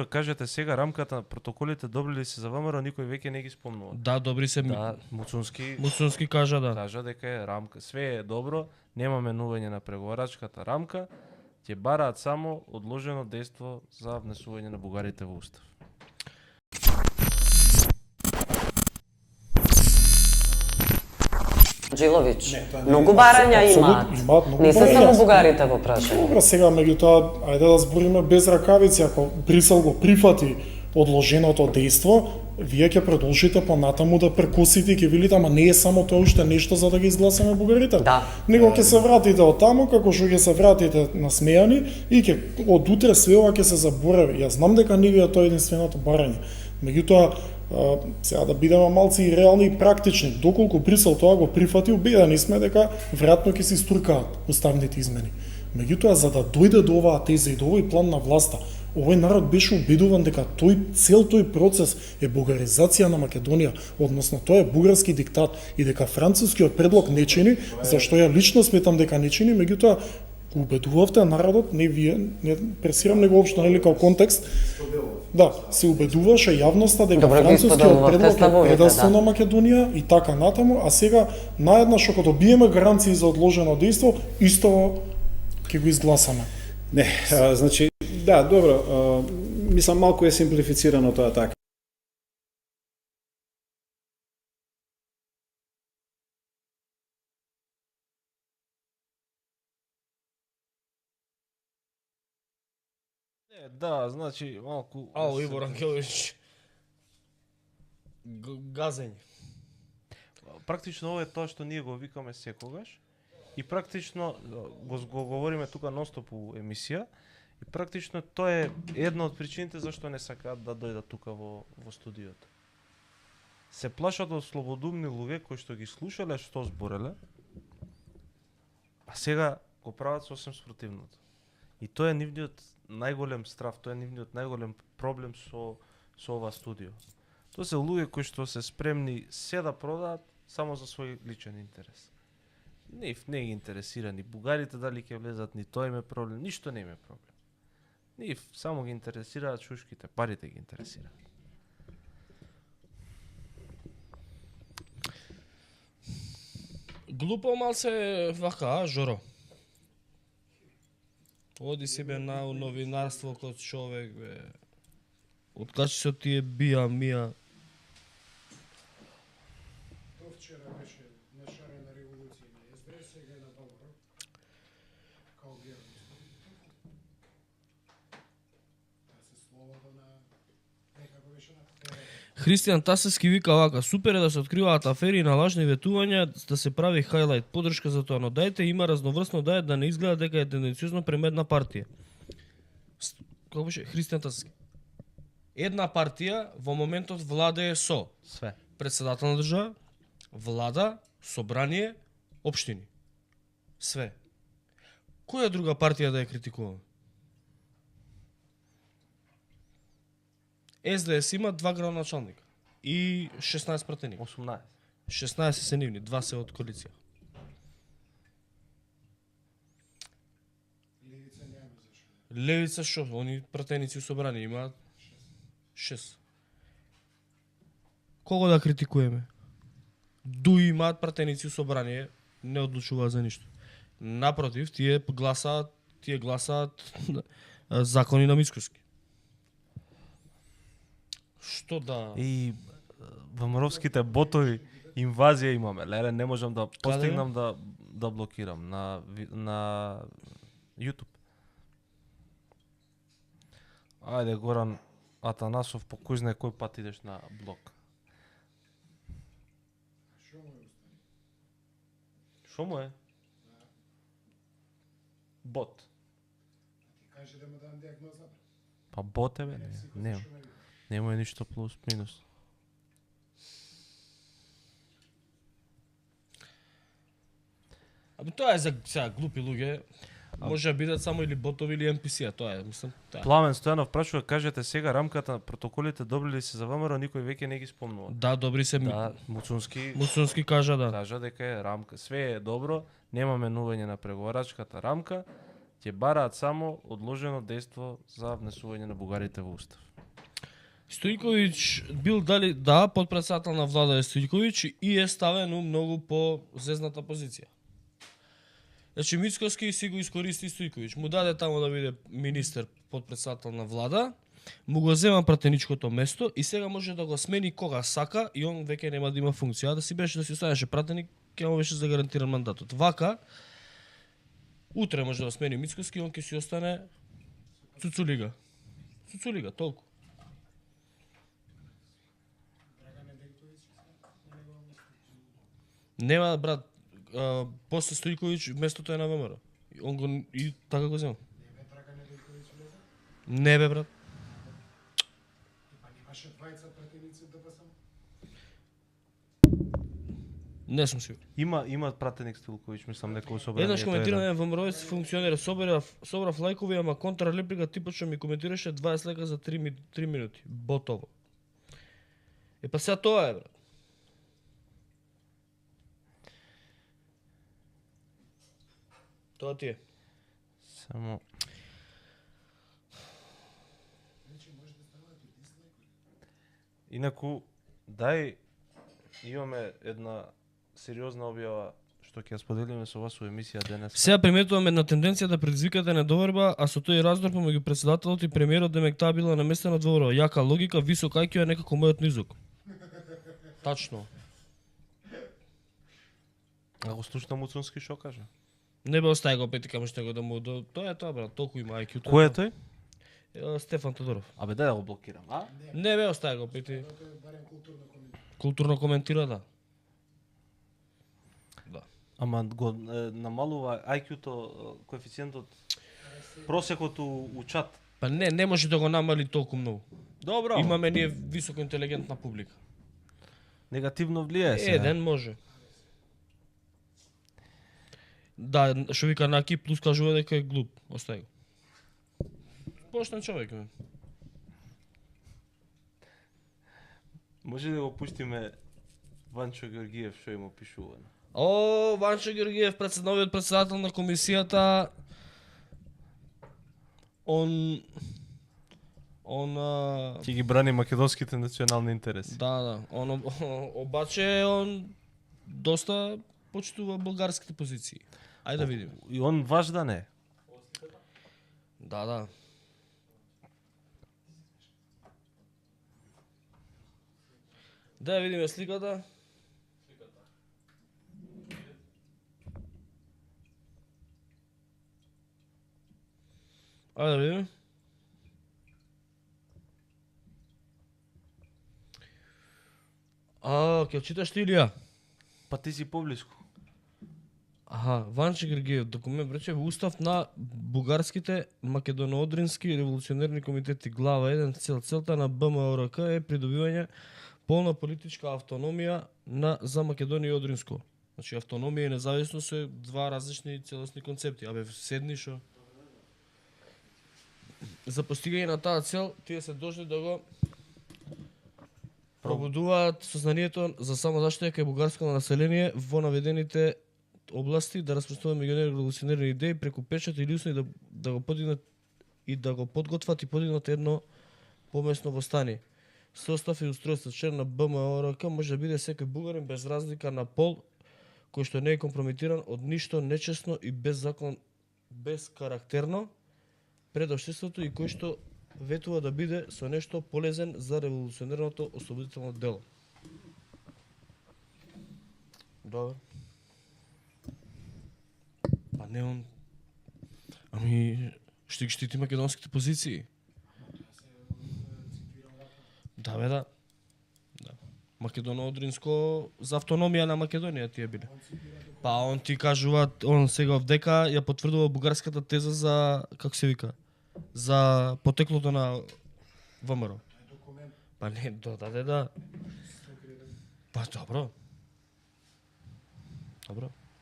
Кажете сега рамката, протоколите добри ли се за ВМРО, никој веќе не ги спомнува. Да, добри се. Да, Муцунски Муцунски кажа да. кажа дека е рамка, све е добро, нема менување на преговарачката рамка, ќе бараат само одложено дејство за внесување на бугарите во устав. Джиловиќ, многу барања имаат. Не се само бугарите во прашање. Добро, сега меѓутоа, ајде да збориме без ракавици, ако Брисел го прифати одложеното дејство, вие ќе продолжите понатаму да прекусите и ќе велите, ама не е само тоа уште нешто за да ги изгласаме бугарите. Да. Него ќе се вратите од таму, како што ќе се вратите насмејани и ќе од утре све ова ќе се заборави. Јас знам дека не ви е тоа единственото барање. Меѓутоа, сега да бидеме малци и реални и практични, доколку Брисел тоа го прифати, убедени сме дека веројатно ќе се истуркаат уставните измени. Меѓутоа, за да дојде до оваа теза и до овој план на власта, овој народ беше убедуван дека цел тој процес е бугаризација на Македонија, односно тоа е бугарски диктат и дека францускиот предлог не чини, зашто ја лично сметам дека не чини, меѓутоа го убедувавте народот, не вие, не пресирам него општо нели као контекст. Да, се убедуваше јавноста дека францускиот предлог е предоставен на Македонија и така натаму, а сега наеднаш кога добиеме гаранции за одложено дејство, исто ќе го изгласаме. Не, значи, да, добро, мислам малку е симплифицирано тоа така. Да, значи малку Ало, Ивор Ангелович. Газење. Практично ова е тоа што ние го викаме секогаш и практично го говориме тука ностоп у емисија и практично тоа е една од причините зашто не сакаат да дојдат тука во студиото. Се плашат од слободумни луѓе кои што ги слушале што збореле, а сега го прават сосем спротивното. И тоа е нивниот најголем страф, тоа е нивниот најголем проблем со ова студио. Тоа се луѓе кои што се спремни се да продаат само за свој личен интерес. Не ги интересира ни бугарите дали ќе влезат, ни тоа им е проблем, ништо не им е проблем. Само ги интересираат шушките, парите ги интересираат. Глупо малце вака, Жоро. Оди себе на новинарство код човек, бе. Откако се тие бија, мија. Тоа вчера беше на шарена револуција на СДС, сега е на Добро. Као гледам. Да се слободно на некако беше на Христијан Тасевски вика вака: супер е да се откриваат афери на лажни ветувања, да се прави хайлайт, поддршка за тоа, но дајте има разноврсно да не изгледа дека е тенденциозно према една партија. Како беше Христијан Тасевски? Една партија во моментот владее со Све. председател на држава, влада, собрание, општини. Све. Која друга партија да ја критикуваме? СДС има 2 градоначалника и 16 пратеника. 18. 16 се нивни, 2 се од коалиција. Левица шо? Они пратеници у собрание имаат 6. Кого да критикуваме? Дуи имаат пратеници у собрание, не одлучуваат за ништо. Напротив, тие гласаат закони на Мицкоски. Што да... И ВМРО-ските ботови инвазија имаме. Леле, не можам да постигнам да блокирам на YouTube. Ајде, Горан Атанасов, покузнай кој пат идеш на блок. Шо му е? Бот. Каже да му дам диагноза. Па бот е, бе, не. Нема ништо плюс минус. Аби тоа е за сега глупи луѓе. Може да бидат само или ботови или NPC-а, тоа е, мислам, тоа. Пламен Стојанов прашува, кажете сега рамката, протоколите добри ли се за ВМРО, никој веќе не ги спомнува. Да, добри се. Да, Муцунски кажа да. Кажа дека е рамка, све е добро, нема менување на преговарачката рамка, ќе бараат само одложено дејство за внесување на бугарите во устав. Стојковиќ бил дали подпредседател на влада е Стојковиќ и е ставен у многу по зезната позиција. Значи Мицкоски си го искористи Стојковиќ, му даде таму да биде министер, подпредседател на влада, му го зема пратеничкото место и сега може да го смени кога сака и он веќе нема да има функција. Да си беше да си останеше пратеник, ќе му беше загарантиран мандатот. Вака утре може да смени Мицкоски, он ќе си остане Цуцулига. Цуцулига, толку. Нема, брат, после Стојковиќ местото е на ВМРО. Он го и така го зема. Не бе, брат. Не сум сигурен. Има пратеник Стојковиќ, мислам некој собрание. Еднаш коментираме ВМРО функционер, собрав лајкови, ама контралеплика типочно ми коментираше 20 лека за 3 минути. Ботово. Па сега тоа е, брат. Тоа ти е. Само инаку, дај, имаме една сериозна објава што ќе ја споделиме со вас во емисија денес. Сега приметуваме една тенденција да предизвикате недоверба, а со тој раздор помеѓу претседателот и премиерот демек таа била наместена од ВМРО. Јака логика, висок IQ е некако мојот низок. Тачно. А го слушна Муцунски што кажа? Не бе остај го пети каму што го да му тоа е тоа, брат, толку има IQ. Кој е тој? Стефан Тодоров. Абе дај да го блокирам, а? Не бе остај го пети. Културно коментира, да. Да. Ама го намалува IQ-то, коефициентот, просекот у чат. Па не може да го намали толку многу. Добро. Имаме ние високо интелигентна публика. Негативно влијае се. Еден може. Да, што вика Наки, плюс кажува дека е глуп. Остај го. Поштен човек, бе. Може да го пуштиме Ванчо Георгиев што им опишува. О, Ванчо Георгиев, новиот претседател на комисијата. Он ќе ги брани македонските национални интереси. Да, обаче он доста почитува булгарските позиции. Ајде да видиме. И он важдан е. Да. Да видиме сликата. Ајде да видиме. Ќе читаш ти Илија? Па ти си поблиску. Аха, Ванчо Георгиев, документ рече устав на бугарските македоно-одрински револуционерни комитети, глава 1, целта на БМОРК е придобивање полна политичка автономија за Македонија и Одринско. Значи автономија и независност се два различни целосни концепти. Абе седни шо. За постигање на таа цел, тие се должни да го пробудуваат сознанието за самозаштита кај бугарско население во наведените области, да распространуваат меѓународни револуционерни идеи преку печат или устно да го подигнат и да го подготват и подигнат едно помесно востание. Состав и устройство член на БМОРК може да биде секој бугарин без разлика на пол, кој што не е компрометиран од ништо нечесно и безкарактерно пред општеството и кој што ветува да биде со нешто полезен за револуционерното ослободително дело. Добро. Па не он... Ами, што ги штити македонските позиции? Да, бе, да. Македоно-Одринско за автономија на Македонија тие биле. Па он ти кажува, он сега овдека ја потврдува бугарската теза за, како се вика, за потеклото на ВМРО. Па не, да. Па добро.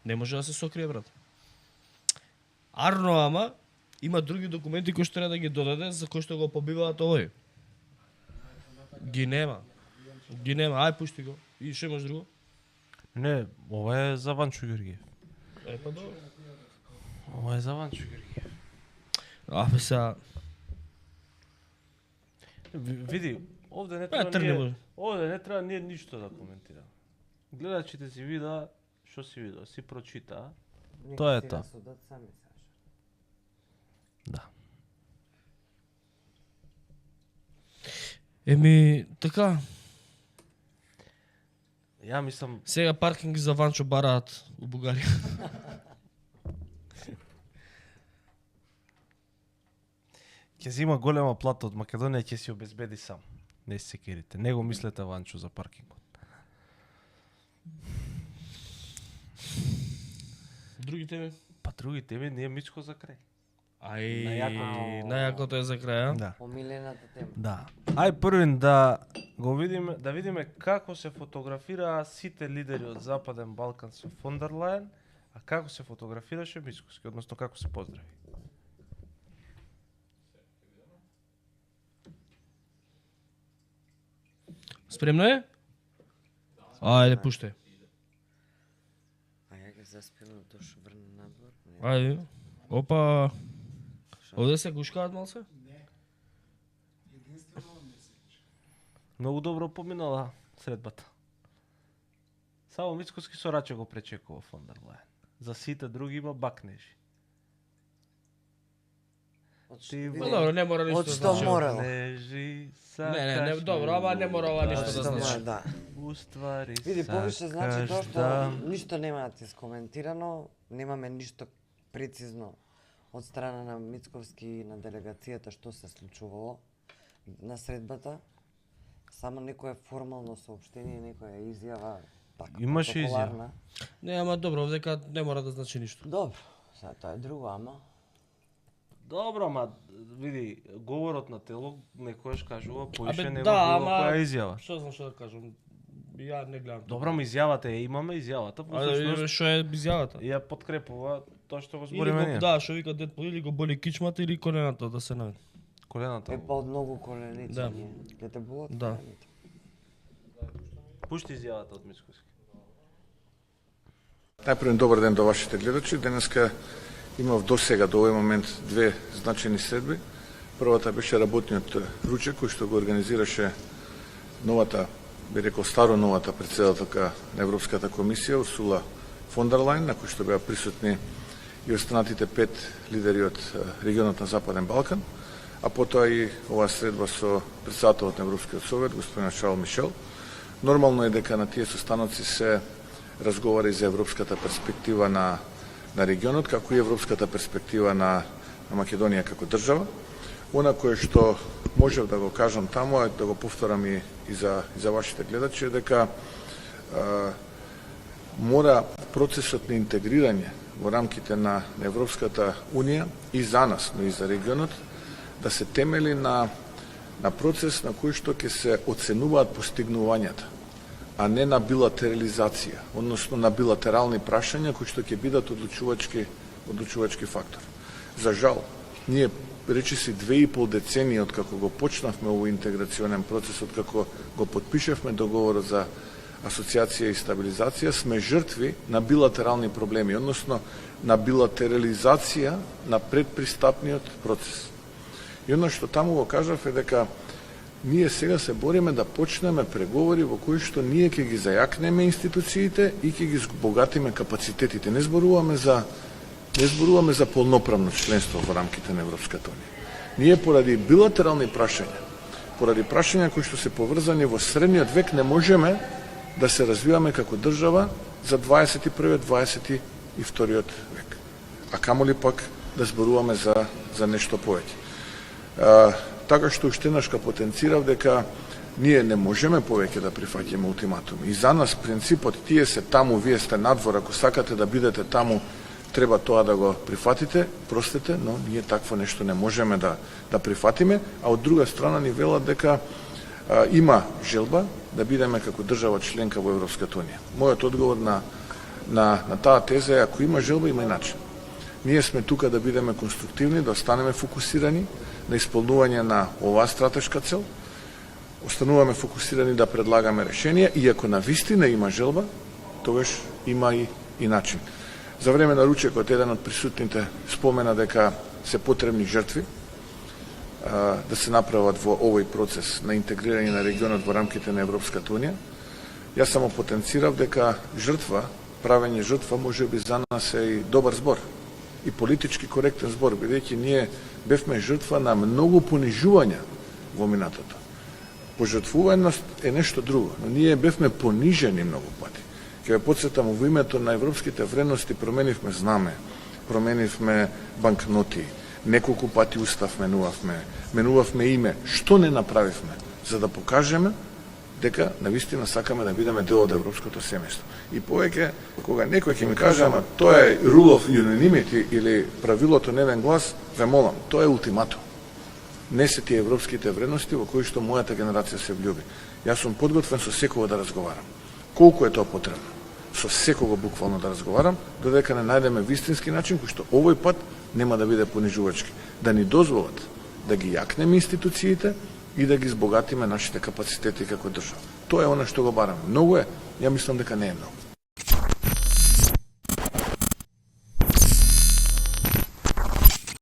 Не може да се сокрие, брат. Арно, ама, има други документи кои што треба да ги додаде, за кои што го побиваат овој. Ги нема. Ај, пушти го. И што имаш друго? Не, ова е за Ванчо Георгиев. Па добро. Ова е за Ванчо Георгиев. Абе сега... Види, Овде не тргни треба може. овде не треба ние ништо да коментираме. Гледачите си вида што си видел, си прочита. Тоа е тоа. Да. Еми, така, Ја мислам, сега паркинги за Ванчо бараат у Бугарија. ќе зима голема плата од Македонија, ќе си обезбеди сам. Не се секирите. Не го мислете Ванчо за паркингот. Други теми? Па други теми ние Мичко за крај. Најакото е за крај, а? Да. Омилената тема. Да. Ај првин да го видиме, да видиме како се фотографираа сите лидери од Западен Балкан со фон дер Лајен, а како се фотографираше Мичковски, односно како се поздрави. Спремно е? Ајде, пуштај. А ја ќе заспевам тоа што врне надвор. Ајде. Опа. Овде се гушкаат малце? Многу добро поминала средбата. Само Мицкоски со раче го пречекува фон дер Лајен. За сите други има бакнежи. Па добро, не мора ништо Од што морало? Бакнежи, Не, добро, ама не мора ова ништо да значи. Да. Уствари Види, повише значи тоа што да. ништо нема искоментирано, немаме ништо прецизно од страна на Мицковски и на делегацијата што се случувало на средбата. Само некое формално соопштение, некоја изјава, така, Имаше протоколарна. Не, ама добро, овдека не мора да значи ништо. Добро, сега тоа е друго, ама Добро, ама види, говорот на тело некојаш кажува поише Абе, него да, било ама која изјава. Што знам што да кажам? Ја не гледам. Добро, ама изјавата е, имаме изјавата, А да видиме всушност што е изјавата. ја подкрепува тоа што го Или збориме го, ние. да, што вика дед или го боли кичмата или колената да се најде. Колената. е па од многу коленици. Да. Ке те болат Да. колените. Пушти изјавата од Мицковски. Најпрво добар ден до вашите гледачи. Денеска имав до сега, до овој момент, две значајни средби. Првата беше работниот ручек кој што го организираше новата, би рекол старо новата претседателка на Европската комисија Урсула фон дер Лајен, на кој што беа присутни и останатите 5 лидери од регионот на Западен Балкан, а потоа и оваа средба со претседателот на Европскиот совет, господин Шарл Мишел. Нормално е дека на тие состаноци се разговара и за европската перспектива на регионот, како и европската перспектива на Македонија како држава. Она кое што можев да го кажам таму, а да го повторам и за вашите гледачи, е дека мора процесот на интегрирање во рамките на Европската Унија и за нас, но и за регионот, да се темели на процес на кој што ќе се оценуваат постигнувањата, а не на билатерализација, односно на билатерални прашања кои што ќе бидат одлучувачки фактор. За жал, ние речиси 2,5 децении од како го почнавме овој интеграционен процес, од како го подпишевме договорот за асоциација и стабилизација, сме жртви на билатерални проблеми, односно на билатерализација на предпристапниот процес. И оно што таму го кажав е дека ние сега се бориме да почнеме преговори во кои што ние ќе ги зајакнеме институциите и ќе ги збогатиме капацитетите. Не зборуваме за полноправно членство во рамките на Европската Унија. Ние поради билатерални прашања, поради прашања кои што се поврзани во средниот век, не можеме да се развиваме како држава за 21-22 век. А камоли пак да зборуваме за нешто повеќе. Така што уште еднаш потенцирав дека ние не можеме повеќе да прифаќаме ултиматуми. И за нас принципот тие се таму, вие сте надвор, ако сакате да бидете таму, треба тоа да го прифатите, простете, но ние такво нешто не можеме да прифатиме, а од друга страна ни велат дека има желба да бидеме како држава членка во Европската Унија. Мојот одговор на таа теза е, ако има желба, има и начин. Ние сме тука да бидеме конструктивни, да останеме фокусирани на исполнување на оваа стратешка цел, остануваме фокусирани да предлагаме решенија и ако на вистина има желба, тогаш има и начин. За време на ручекот еден од присутните спомена дека се потребни жртви. да се направат во овој процес на интегрирање на регионот во рамките на Европската Унија. Јас само потенцирав дека жртва, правење жртва може би за нас е и добар збор и политички коректен збор, бидејќи ние бевме жртва на многу понижувања во минатото. Пожртвуваност е нешто друго, но ние бевме понижени многу пати. Ќе ве потсетам, во името на европските вредности променивме знаме, променивме банкноти, неколку пати устав менувавме име. Што не направивме за да покажеме дека навистина сакаме да бидеме дел од европското семејство. И повеќе, кога некој ќе ми каже, ама тоа е rule of unanimity или правилото на еден глас, ве молам, тоа е ултиматум. Не се тие европските вредности во кои што мојата генерација се влюби. Јас сум подготвен со секого да разговарам. Колку е тоа потребно? Со секого буквално да разговарам, додека не најдеме вистински начин кој што овој пат нема да биде понижувачки. Да ни дозволат да ги јакнеме институциите и да ги збогатиме нашите капацитети како држава. Тоа е она што го бараме. Многу е? Ја мислам дека не е многу.